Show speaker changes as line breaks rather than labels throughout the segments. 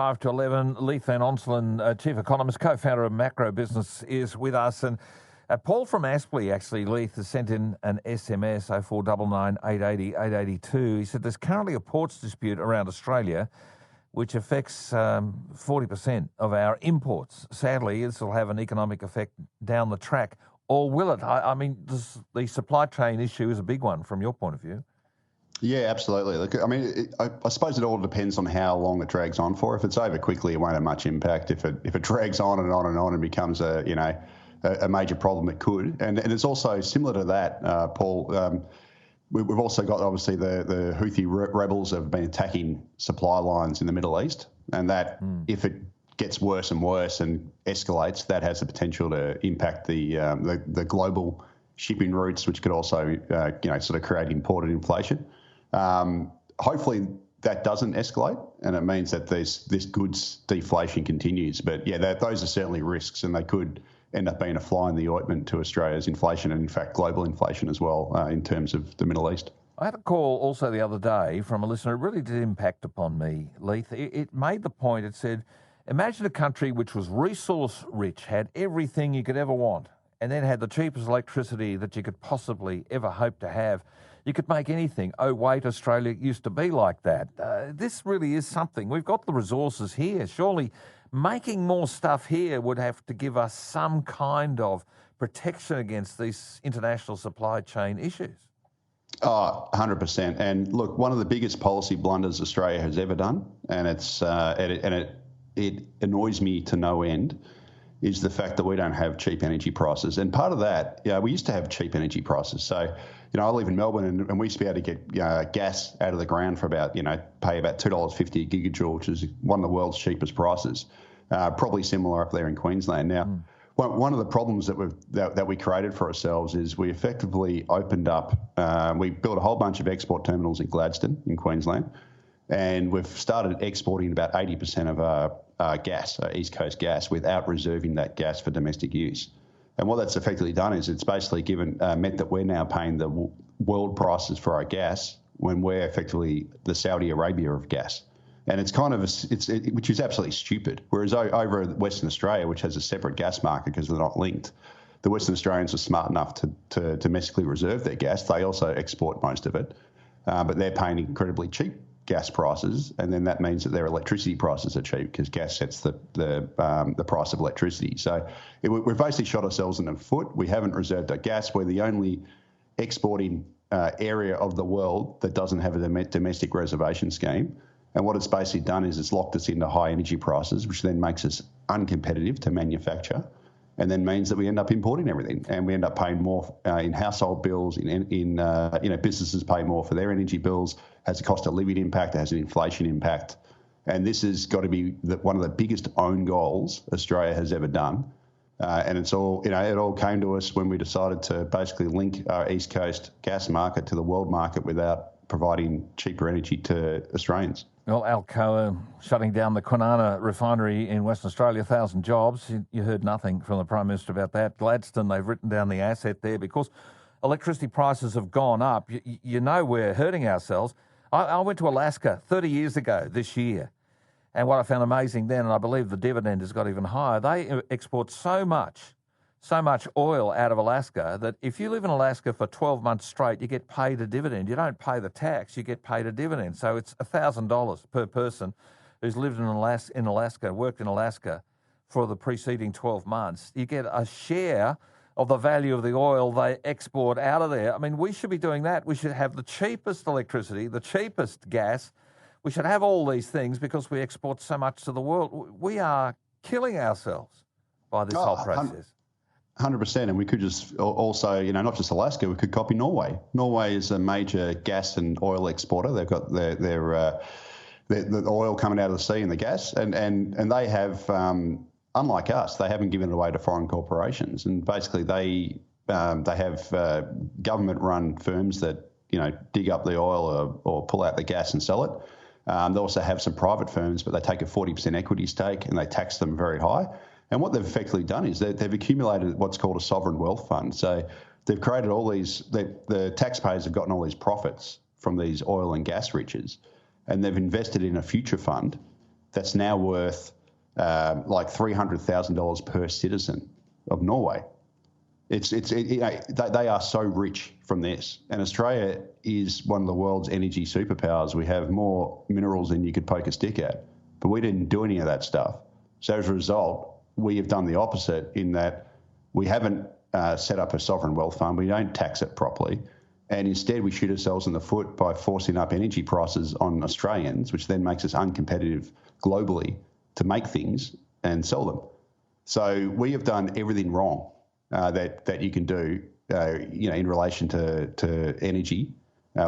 5 to 11, Leith Van Onselen, Chief Economist, co-founder of Macro Business, is with us. And Paul from Aspley, actually, Leith, has sent in an SMS, 0499 880 882. He said there's currently a ports dispute around Australia which affects 40% of our imports. Sadly, this will have an economic effect down the track. Or will it? I mean, the supply chain issue is a big one from your point of view.
Yeah, absolutely. Look, I mean, I suppose it all depends on how long it drags on for. If it's over quickly, it won't have much impact. If it drags on and on and on and becomes a major problem, it could. And it's also similar to that, Paul. We've also got obviously the Houthi rebels have been attacking supply lines in the Middle East, and that if it gets worse and worse and escalates, that has the potential to impact the global shipping routes, which could also sort of create imported inflation. Hopefully that doesn't escalate, and it means that this goods deflation continues. But yeah, those are certainly risks, and they could end up being a fly in the ointment to Australia's inflation and, in fact, global inflation as well in terms of the Middle East.
I had a call also the other day from a listener. It really did impact upon me, Leith. It made the point, it said, imagine a country which was resource rich, had everything you could ever want, and then had the cheapest electricity that you could possibly ever hope to have. You could make anything. Oh, wait, Australia used to be like that. This really is something. We've got the resources here. Surely making more stuff here would have to give us some kind of protection against these international supply chain issues.
Oh, 100%. And look, one of the biggest policy blunders Australia has ever done, and it annoys me to no end, is the fact that we don't have cheap energy prices. And part of that, we used to have cheap energy prices. So, I live in Melbourne, and we used to be able to get gas out of the ground for about, pay about $2.50 a gigajoule, which is one of the world's cheapest prices. Probably similar up there in Queensland. Now, one of the problems that we created for ourselves is we effectively opened up, we built a whole bunch of export terminals in Gladstone in Queensland, and we've started exporting about 80% of our gas, our East Coast gas, without reserving that gas for domestic use. And what that's effectively done is it's basically meant that we're now paying the world prices for our gas when we're effectively the Saudi Arabia of gas. And it's kind of, which is absolutely stupid. Whereas over Western Australia, which has a separate gas market because they're not linked, the Western Australians are smart enough to domestically reserve their gas. They also export most of it, but they're paying incredibly cheap gas prices, and then that means that their electricity prices are cheap because gas sets the price of electricity. So we've basically shot ourselves in the foot. We haven't reserved our gas. We're the only exporting area of the world that doesn't have a domestic reservation scheme. And what it's basically done is it's locked us into high energy prices, which then makes us uncompetitive to manufacture, and then means that we end up importing everything, and we end up paying more in household bills. Businesses pay more for their energy bills. Has a cost of living impact. It has an inflation impact, and this has got to be one of the biggest own goals Australia has ever done. And it's all, it all came to us when we decided to basically link our East Coast gas market to the world market without providing cheaper energy to Australians.
Well, Alcoa shutting down the Kwinana refinery in Western Australia, 1,000 jobs. You heard nothing from the Prime Minister about that. Gladstone, they've written down the asset there because electricity prices have gone up. We're hurting ourselves. I went to Alaska 30 years ago this year, and what I found amazing then, and I believe the dividend has got even higher, they export so much oil out of Alaska that if you live in Alaska for 12 months straight, you get paid a dividend. You don't pay the tax, you get paid a dividend. So it's $1,000 per person who's lived in Alaska, worked in Alaska for the preceding 12 months. You get a share of the value of the oil they export out of there. I mean, we should be doing that. We should have the cheapest electricity, the cheapest gas. We should have all these things because we export so much to the world. We are killing ourselves by this whole process.
100%, and we could just also, not just Alaska, we could copy Norway. Norway is a major gas and oil exporter. They've got the oil coming out of the sea and the gas, and they have, unlike us, they haven't given it away to foreign corporations. And basically, they have government-run firms that dig up the oil or pull out the gas and sell it. They also have some private firms, but they take a 40% equity stake and they tax them very high. And what they've effectively done is they've accumulated what's called a sovereign wealth fund. So they've created all these, the taxpayers have gotten all these profits from these oil and gas riches, and they've invested in a future fund that's now worth like $300,000 per citizen of Norway. They are so rich from this. And Australia is one of the world's energy superpowers. We have more minerals than you could poke a stick at. But we didn't do any of that stuff. So as a result, we have done the opposite in that we haven't set up a sovereign wealth fund. We don't tax it properly. And instead, we shoot ourselves in the foot by forcing up energy prices on Australians, which then makes us uncompetitive globally to make things and sell them. So we have done everything wrong that you can do, in relation to energy.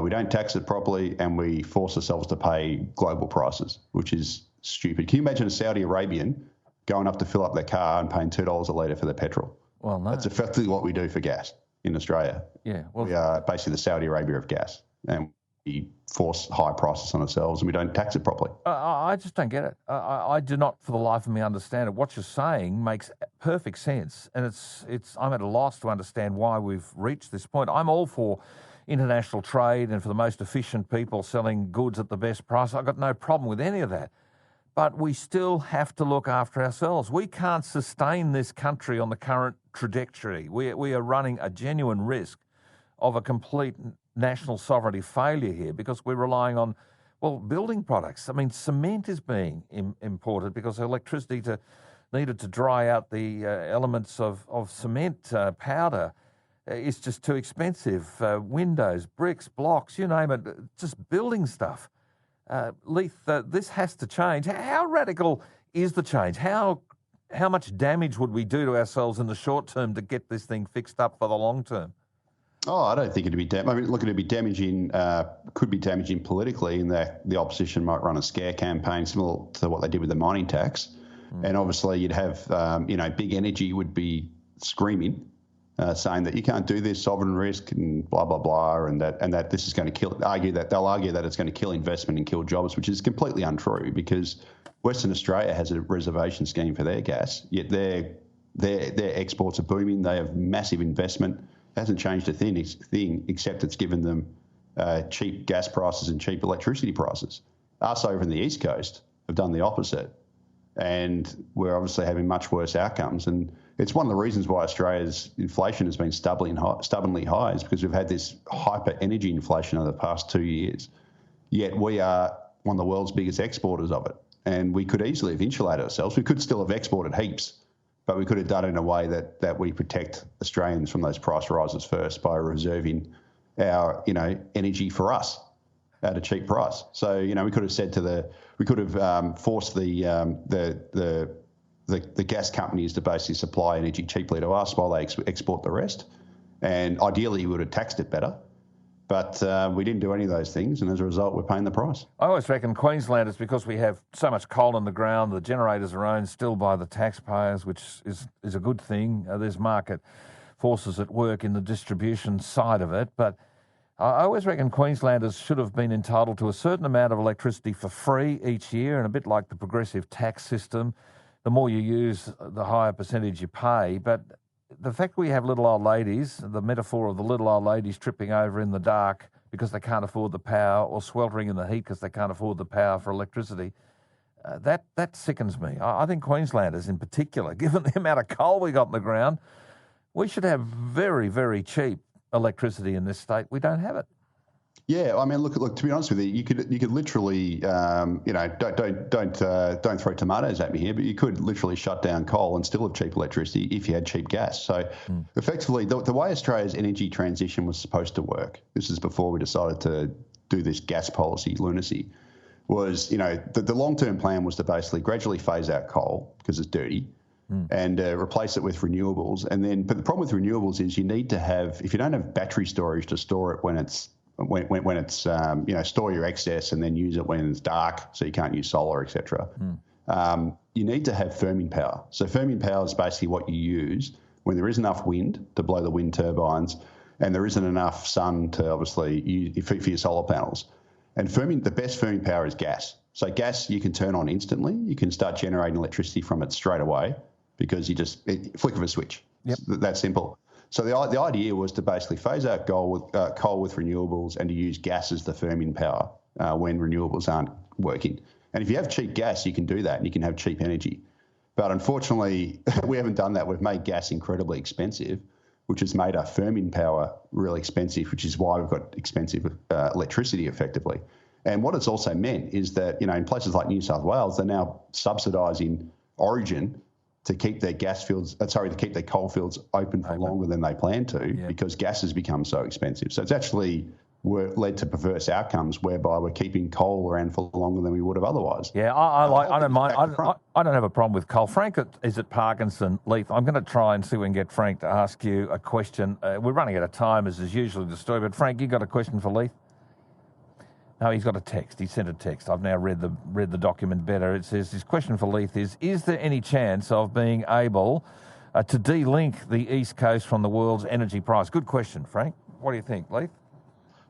We don't tax it properly, and we force ourselves to pay global prices, which is stupid. Can you imagine a Saudi Arabian going up to fill up their car and paying $2 a litre for their petrol?
Well, no.
That's effectively what we do for gas in Australia.
Yeah. Well,
we are basically the Saudi Arabia of gas, and we force high prices on ourselves, and we don't tax it properly.
I just don't get it. I do not, for the life of me, understand it. What you're saying makes perfect sense, and I'm at a loss to understand why we've reached this point. I'm all for international trade and for the most efficient people selling goods at the best price. I've got no problem with any of that. But we still have to look after ourselves. We can't sustain this country on the current trajectory. We are running a genuine risk of a complete national sovereignty failure here because we're relying on, building products. I mean, cement is being imported because electricity needed to dry out the elements of cement powder is just too expensive. Windows, bricks, blocks, you name it, just building stuff. Leith, this has to change. How radical is the change? How much damage would we do to ourselves in the short term to get this thing fixed up for the long term?
Oh, I don't think it'd be it'd be damaging. Could be damaging politically, in that the opposition might run a scare campaign similar to what they did with the mining tax, and obviously you'd have big energy would be screaming, saying that you can't do this, sovereign risk, and blah blah blah, and that this is going to they'll argue that it's going to kill investment and kill jobs, which is completely untrue because Western Australia has a reservation scheme for their gas, yet their exports are booming. They have massive investment. It hasn't changed a thing except it's given them cheap gas prices and cheap electricity prices. Us over in the East Coast have done the opposite, and we're obviously having much worse outcomes. And it's one of the reasons why Australia's inflation has been stubbornly high is because we've had this hyper energy inflation over the past 2 years. Yet we are one of the world's biggest exporters of it, and we could easily have insulated ourselves. We could still have exported heaps, but we could have done it in a way that we protect Australians from those price rises first by reserving our, energy for us at a cheap price. So, we could have said forced the gas companies to basically supply energy cheaply to us while they export the rest. And ideally, we would have taxed it better. But we didn't do any of those things, and as a result, we're paying the price.
I always reckon Queensland is because we have so much coal in the ground, the generators are owned still by the taxpayers, which is a good thing. There's market forces at work in the distribution side of it. But I always reckon Queenslanders should have been entitled to a certain amount of electricity for free each year, and a bit like the progressive tax system. The more you use, the higher percentage you pay. But the fact we have little old ladies, the metaphor of the little old ladies tripping over in the dark because they can't afford the power, or sweltering in the heat because they can't afford the power for electricity, that sickens me. I think Queenslanders in particular, given the amount of coal we got in the ground, we should have very, very cheap electricity in this state. We don't have it.
Yeah, I mean, look. To be honest with you, you could literally, don't throw tomatoes at me here, but you could literally shut down coal and still have cheap electricity if you had cheap gas. So, effectively, the way Australia's energy transition was supposed to work, this is before we decided to do this gas policy lunacy, was the long-term plan was to basically gradually phase out coal because it's dirty, and replace it with renewables. But the problem with renewables is you need to have, if you don't have battery storage to store it when it's store your excess and then use it when it's dark, so you can't use solar, etc. You need to have firming power. So firming power is basically what you use when there is enough wind to blow the wind turbines, and there isn't enough sun to obviously use for your solar panels. And the best firming power is gas. So gas you can turn on instantly. You can start generating electricity from it straight away because flick of a switch.
Yep.
It's that simple. So the idea was to basically phase out coal with renewables and to use gas as the firming power when renewables aren't working. And if you have cheap gas, you can do that and you can have cheap energy. But unfortunately, we haven't done that. We've made gas incredibly expensive, which has made our firming power really expensive, which is why we've got expensive electricity effectively. And what it's also meant is that, in places like New South Wales, they're now subsidising Origin to keep their to keep their coal fields open for longer than they plan to, because gas has become so expensive. So it's actually led to perverse outcomes whereby we're keeping coal around for longer than we would have otherwise.
Yeah, I don't mind. I don't have a problem with coal. Frank is at Parkinson. Leith, I'm going to try and see if we can get Frank to ask you a question. We're running out of time, as is usually the story. But Frank, you got a question for Leith? No, he's got a text. He sent a text. I've now read the document better. It says his question for Leith is there any chance of being able to de-link the East Coast from the world's energy price? Good question, Frank. What do you think, Leith?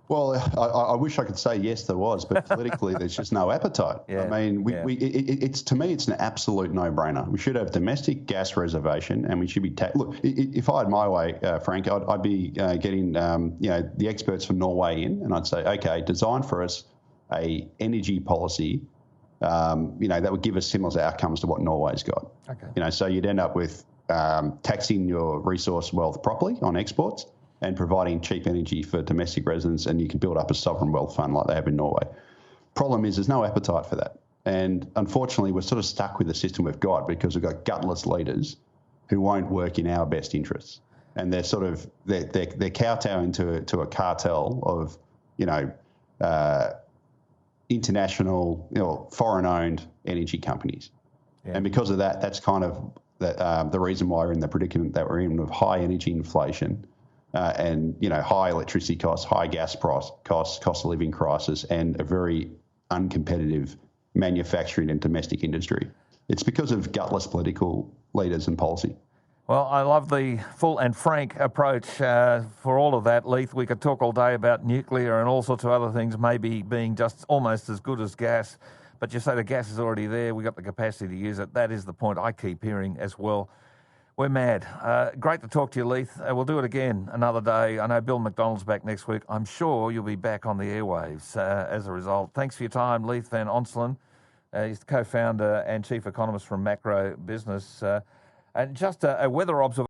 Well, I wish I could say yes, there was, but politically, there's just no appetite.
Yeah,
I mean, to me, it's an absolute no-brainer. We should have domestic gas reservation, and we should be look. If I had my way, Frank, I'd be getting the experts from Norway in, and I'd say, okay, design for us a energy policy, that would give us similar outcomes to what Norway's got.
Okay.
So you'd end up with taxing your resource wealth properly on exports, and providing cheap energy for domestic residents, and you can build up a sovereign wealth fund like they have in Norway. Problem is, there's no appetite for that. And unfortunately, we're sort of stuck with the system we've got because we've got gutless leaders who won't work in our best interests. And they're they're kowtowing to a cartel of, international, foreign-owned energy companies. Yeah. And because of that, that's kind of the reason why we're in the predicament that we're in, with high energy inflation, and high electricity costs, high gas costs, cost of living crisis, and a very uncompetitive manufacturing and domestic industry. It's because of gutless political leaders and policy.
Well, I love the full and frank approach for all of that, Leith. We could talk all day about nuclear and all sorts of other things, maybe being just almost as good as gas. But you say the gas is already there. We've got the capacity to use it. That is the point I keep hearing as well. We're mad. Great to talk to you, Leith. We'll do it again another day. I know Bill McDonald's back next week. I'm sure you'll be back on the airwaves as a result. Thanks for your time, Leith Van Onselen. He's the co-founder and chief economist from Macro Business. And just a weather observation.